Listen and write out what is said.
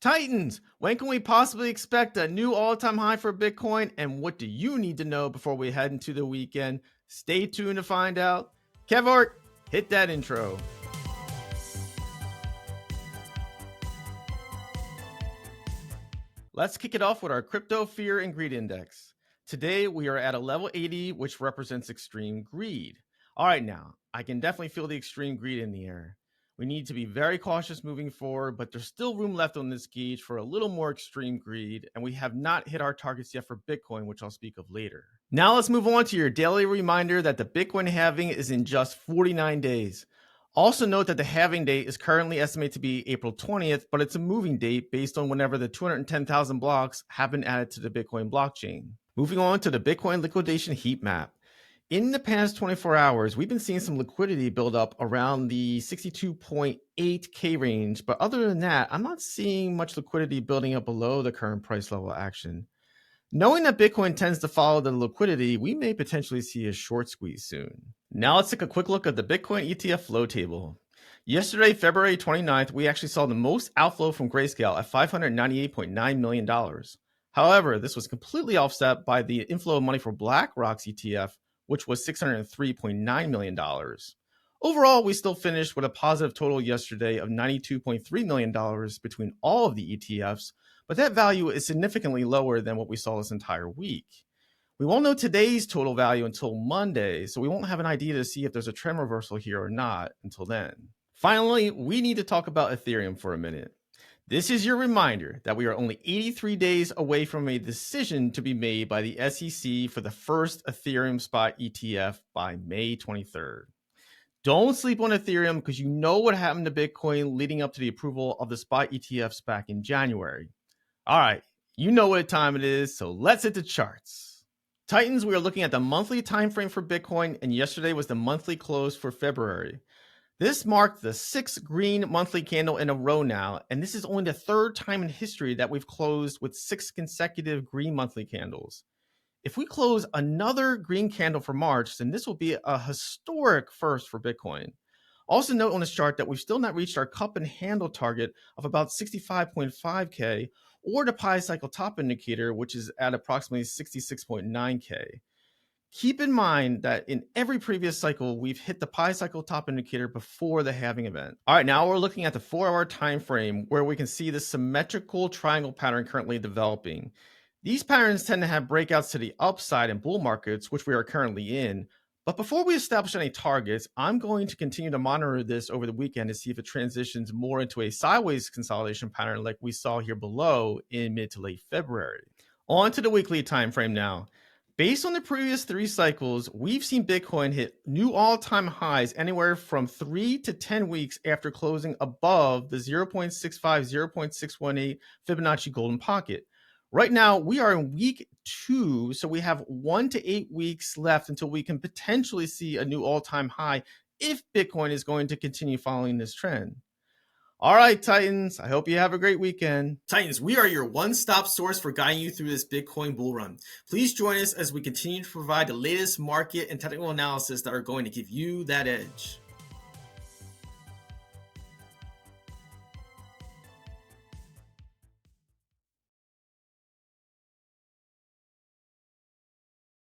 Titans, when can we possibly expect a new all-time high for Bitcoin, and what do you need to know before we head into the weekend? Stay tuned to find out. Kevart, hit that intro. Let's kick it off with our crypto fear and greed index. Today we are at a level 80, which represents extreme greed. All right, now I can definitely feel the extreme greed in the air. We need to be very cautious moving forward, but there's still room left on this gauge for a little more extreme greed, and we have not hit our targets yet for Bitcoin, which I'll speak of later. Now let's move on to your daily reminder that the Bitcoin halving is in just 49 days. Also note that the halving date is currently estimated to be April 20th, but it's a moving date based on whenever the 210,000 blocks have been added to the Bitcoin blockchain. Moving on to the Bitcoin liquidation heat map. In the past 24 hours, we've been seeing some liquidity build up around the 62.8K range, but other than that, I'm not seeing much liquidity building up below the current price level action. Knowing that Bitcoin tends to follow the liquidity, we may potentially see a short squeeze soon. Now let's take a quick look at the Bitcoin ETF flow table. Yesterday, February 29th, we actually saw the most outflow from Grayscale at $598.9 million. However, this was completely offset by the inflow of money for BlackRock's ETF, which was $603.9 million. Overall, we still finished with a positive total yesterday of $92.3 million between all of the ETFs, but that value is significantly lower than what we saw this entire week. We won't know today's total value until Monday, so we won't have an idea to see if there's a trend reversal here or not until then. Finally, we need to talk about Ethereum for a minute. This is your reminder that we are only 83 days away from a decision to be made by the SEC for the first Ethereum spot ETF by May 23rd. Don't sleep on Ethereum because you know what happened to Bitcoin leading up to the approval of the spot ETFs back in January. All right, you know what time it is, so let's hit the charts. Titans, we are looking at the monthly time frame for Bitcoin, and yesterday was the monthly close for February. This marked the sixth green monthly candle in a row now, and this is only the third time in history that we've closed with 6 consecutive green monthly candles. If we close another green candle for March, then this will be a historic first for Bitcoin. Also note on this chart that we've still not reached our cup and handle target of about 65.5K or the Pi cycle top indicator, which is at approximately 66.9K. Keep in mind that in every previous cycle, we've hit the Pi cycle top indicator before the halving event. All right, now we're looking at the 4-hour time frame where we can see the symmetrical triangle pattern currently developing. These patterns tend to have breakouts to the upside in bull markets, which we are currently in. But before we establish any targets, I'm going to continue to monitor this over the weekend to see if it transitions more into a sideways consolidation pattern like we saw here below in mid to late February. On to the weekly time frame now. Based on the previous 3 cycles, we've seen Bitcoin hit new all-time highs anywhere from 3 to 10 weeks after closing above the 0.65, 0.618 Fibonacci golden pocket. Right now, we are in week 2, so we have 1 to 8 weeks left until we can potentially see a new all-time high if Bitcoin is going to continue following this trend. All right, Titans, I hope you have a great weekend. Titans, we are your one-stop source for guiding you through this Bitcoin bull run. Please join us as we continue to provide the latest market and technical analysis that are going to give you that edge.